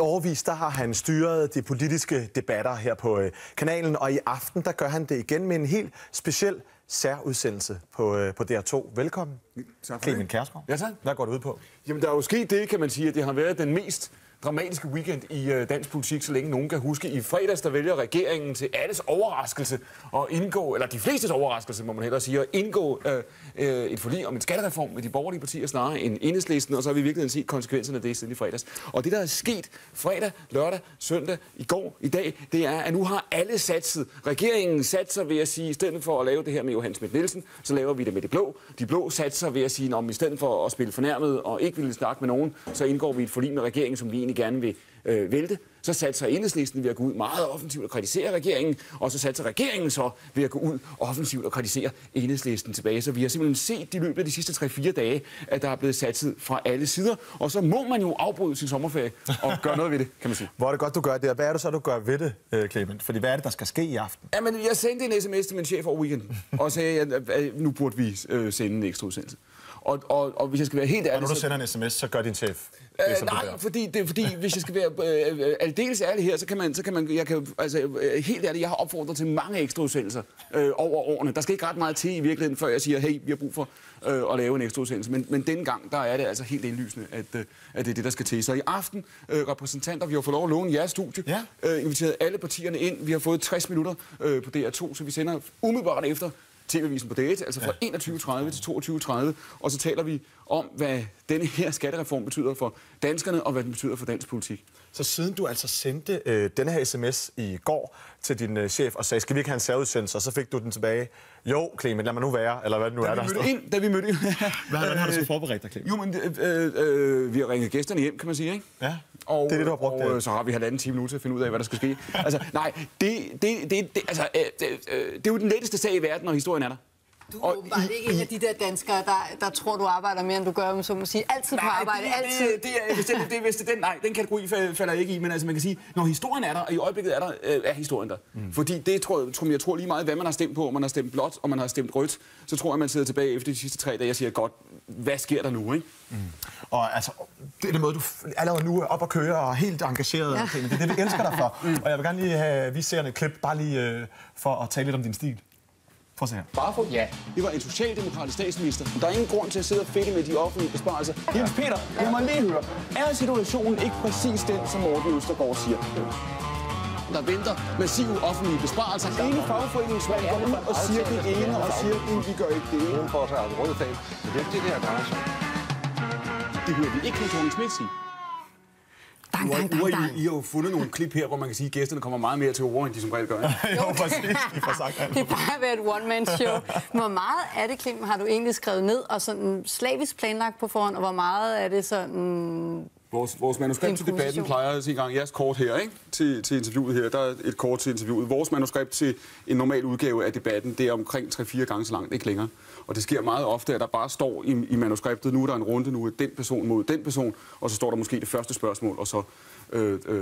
årevis der har han styret de politiske debatter her på kanalen, og i aften der gør han det igen med en helt speciel særudsendelse på DR2. Velkommen, Clement Kjersgaard. Ja, tak. Hvad går det ud på? Jamen, der er jo sket det, kan man sige, at det har været den mest dramatiske weekend i dansk politik, så længe nogen kan huske. I fredags, der vælger regeringen til alles overraskelse at indgå, eller de flestes overraskelse, må man hellere sige, at indgå et forlig om en skattereform med de borgerlige partier snarere end Enhedslisten, og så har vi i virkeligheden set konsekvenserne af det siden i fredags. Og det, der er sket fredag, lørdag, søndag, i går, i dag, det er, at nu har alle satset. Regeringen satser ved at sige, i stedet for at lave det her med Johan Schmidt Nielsen, så laver vi det med det blå. De blå satser ved at sige, om i stedet for at spille fornærmet og ikke ville snakke med nogen, så indgår vi et forlig med regeringen, som vi egentlig gerne vil vælte. Så satser Enhedslisten ved at gå ud meget offensivt og kritisere regeringen, og så satser regeringen så ved at gå ud offensivt og kritisere Enhedslisten tilbage. Så vi har simpelthen set i løbet af de sidste 3-4 dage, at der er blevet satset fra alle sider, og så må man jo afbryde sin sommerferie og gøre noget ved det, kan man sige. Hvor er det godt, du gør det, og hvad er det så, du gør ved det, Clement? Fordi hvad er det, der skal ske i aften? Jamen, jeg sendte en sms til min chef over weekenden, og sagde, at nu burde vi sende en ekstra udsendelse. Og hvis jeg skal være helt ærlig... Og når du sender en sms, så gør din chef det, som nej, fordi hvis jeg skal være aldeles ærlig her, så kan man helt ærligt, jeg har opfordret til mange ekstra udsendelser over årene. Der skal ikke ret meget til i virkeligheden, før jeg siger, hey, vi har brug for at lave en ekstra udsendelse. Men denne gang, der er det altså helt indlysende, at det er det, der skal til. Så i aften, repræsentanter, vi har fået lov at låne jeres studie, inviteret alle partierne ind. Vi har fået 60 minutter på DR2, så vi sender umiddelbart efter TV-avisen på date, altså fra 21.30 til 22.30, og så taler vi om, hvad denne her skattereform betyder for danskerne, og hvad den betyder for dansk politik. Så siden du altså sendte denne her sms i går til din chef og sagde, skal vi ikke have en særudsendelse, og så fik du den tilbage. Jo, Clement, lad mig nu være, eller hvad det nu er, der da vi mødte ind. Hvad har du så forberedt dig, Clement? Jo, men vi har ringet gæsterne hjem, kan man sige, ikke? Ja, og, det er det, du har brugt. Og så har vi 1,5 time nu til at finde ud af, hvad der skal ske. Altså, nej, det er jo den letteste sag i verden, når historien er der. Du er åbenbart ikke en af de der danskere, der tror, du arbejder mere, end du gør, så må sige. Altid på arbejde, altid. Den kategori falder jeg ikke i, men altså man kan sige, når historien er der, og i øjeblikket er historien der. Fordi det jeg tror lige meget, hvad man har stemt på, om man har stemt blåt, og man har stemt rødt, så tror jeg, man sidder tilbage efter de sidste 3 dage og siger, godt, hvad sker der nu, ikke? Og altså, det er den måde, du allerede nu er op at køre og er helt engageret. Ja. Det er det, vi elsker dig for. Og jeg vil gerne lige have vist et klip, bare lige for at tale lidt om din stil. Prøv at se her. Barfod? Ja. Det var en socialdemokratisk statsminister. Der er ingen grund til at sidde og fedte med de offentlige besparelser. Jens Peter, jeg må lige høre. Er situationen ikke præcis den, som Morten Østergaard siger? Der venter massive offentlige besparelser. Ene fagforeningsmand går ud og siger det ene, og siger, at vi gør ikke det ene. Nogen får sig et rødt fag. Men det er ikke det, der drejer sig. Det hører vi ikke Helle Schmidt sige. I har jo fundet nogle klip her, hvor man kan sige, at gæsterne kommer meget mere til ord, end de som regel gør. Jo, præcis. De får sagt alt. Det er bare været et one-man-show. Hvor meget af det, Clement, har du egentlig skrevet ned og sådan slavisk planlagt på forhånd, og hvor meget er det sådan... Vores manuskript til debatten plejer at sige en gang, jeres kort her, ikke? Til interviewet her, der er et kort til interviewet. Vores manuskript til en normal udgave af debatten, det er omkring 3-4 gange så langt, ikke længere. Og det sker meget ofte, at der bare står i manuskriptet, nu er der en runde, nu er den person mod den person, og så står der måske det første spørgsmål, og så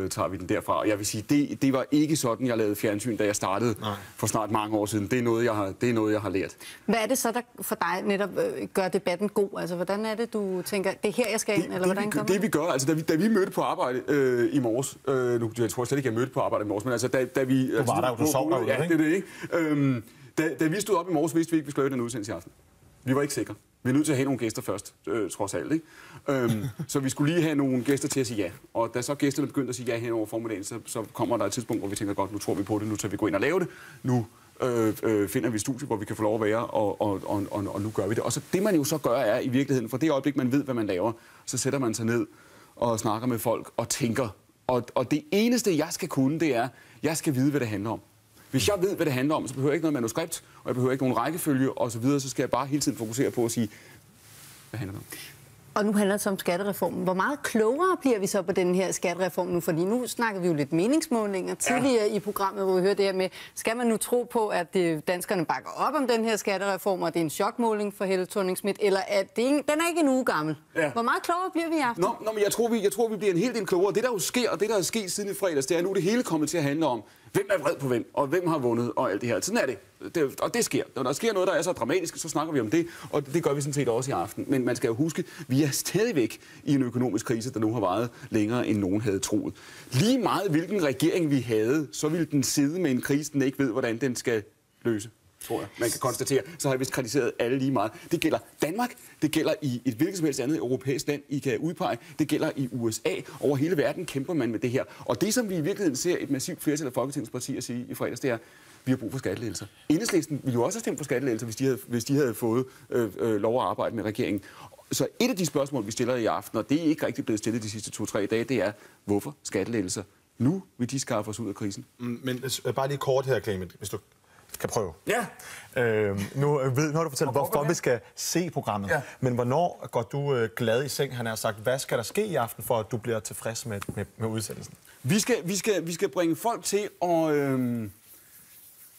tager vi den derfra. Og jeg vil sige, det var ikke sådan, jeg lavede fjernsyn, da jeg startede for snart mange år siden. Det er noget, jeg har lært. Hvad er det så, der for dig netop gør debatten god? Altså, hvordan er det, du tænker, det er her, jeg skal ind, eller hvordan gør man det? Vi gør, altså, da vi mødte på arbejde i morges, jeg tror slet ikke, jeg mødte på arbejde i morges, men altså, da vi... Du var der jo, du sov derude, ja, det er det, ikke? Da vi stod op i morges, vidste vi ikke, vi skulle lave den udsendelse i aften. Vi var ikke sikre. Vi er nødt til at have nogle gæster først, trods alt, ikke? Så vi skulle lige have nogle gæster til at sige ja. Og da så gæsterne begyndte at sige ja hen over formiddagen, så kommer der et tidspunkt, hvor vi tænker, godt, nu tror vi på det, nu tager vi gå ind og lave det. Nu finder vi et studie, hvor vi kan få lov at være, og nu gør vi det. Og så det, man jo så gør, er i virkeligheden, for det øjeblik, man ved, hvad man laver, så sætter man sig ned og snakker med folk og tænker. Og det eneste, jeg skal kunne, det er, jeg skal vide, hvad det handler om. Hvis jeg ved, hvad det handler om, så behøver jeg ikke noget manuskript, og jeg behøver ikke nogen rækkefølge osv., så skal jeg bare hele tiden fokusere på at sige, hvad handler det om? Og nu handler det om skattereformen. Hvor meget klogere bliver vi så på den her skattereform nu? Fordi nu snakker vi jo lidt meningsmålinger tidligere i programmet, hvor vi hører det her med, skal man nu tro på, at danskerne bakker op om den her skattereform, og det er en chokmåling for Helle Thorning-Schmidt, eller at den er ikke en uge gammel? Ja. Hvor meget klogere bliver vi i aften? Men jeg tror, vi bliver en hel del klogere. Det, der jo sker, og det, der er sket siden i fredags, det er nu det hele kommet til at handle om, hvem er vred på hvem, og hvem har vundet, og alt det her. Sådan er det. Og det sker. Når der sker noget, der er så dramatisk, så snakker vi om det, og det gør vi sådan set også i aften. Men man skal jo huske, vi er stadigvæk i en økonomisk krise, der nu har varet længere, end nogen havde troet. Lige meget hvilken regering vi havde, så ville den sidde med en krise, den ikke ved, hvordan den skal løse. Tror jeg, man kan konstatere, så har vi vist kritiseret alle lige meget. Det gælder Danmark, det gælder i et hvilket som helst andet europæisk land, I kan udpege, det gælder i USA. Over hele verden kæmper man med det her. Og det, som vi i virkeligheden ser et massivt flertal af Folketingets partier sige i fredags, det er, vi har brug for skattelettelser. Enhedslisten ville jo også have stemt for skattelettelser, hvis de havde fået lov at arbejde med regeringen. Så et af de spørgsmål, vi stiller i aften, og det er ikke rigtig blevet stillet de sidste 2-3 dage, det er, hvorfor skattelettelser? Nu vil de skaffe os ud af krisen. Men bare lige kort her, Clement, hvis du kan prøve. Ja. Nu har du fortalt, hvorfor vi skal se programmet. Ja. Men hvornår går du glad i seng, han har sagt? Hvad skal der ske i aften, for at du bliver tilfreds med udsendelsen? Vi skal bringe folk til at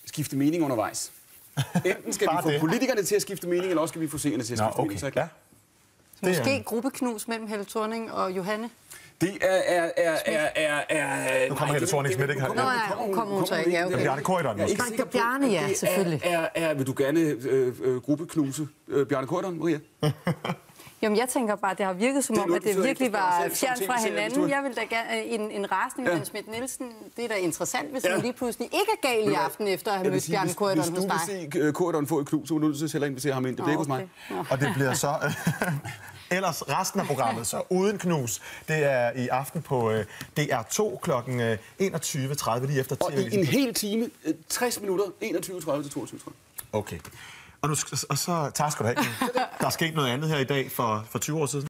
skifte mening undervejs. Enten skal vi få politikerne til at skifte mening, eller også skal vi få seerne til at skifte mening. Så ja. Måske gruppeknus mellem Helle Thorning og Johanne? Det Nu kommer Helle Thorning-Schmidt ikke her. Nej, hun kommer hun så ikke. Ja, okay. Bjarne Corydon måske. Det er Bjarne, ja, selvfølgelig. Vil du gerne gruppeknuse Bjarne Corydon, Maria? Jamen, jeg tænker bare, det har virket som om, at det virkelig var fjernt fra hinanden. Jeg vil da gerne en rasende Johanne Schmidt-Nielsen. Det er da interessant, hvis han lige pludselig ikke er gal i aften, efter at have mødt Bjarne Corydon hos dig. Hvis du vil se Corydon få et knus, så er du nødt til selv at invitere ham ind. Det bliver ikke hos mig. Og det bliver så... Ellers resten af programmet, så uden knus, det er i aften på DR2 kl. 21.30 lige efter TV. Og i en hel time, 60 minutter, 21.30 til 22.30. Okay. Og så tak skal du have. Der er sket noget andet her i dag for 20 år siden.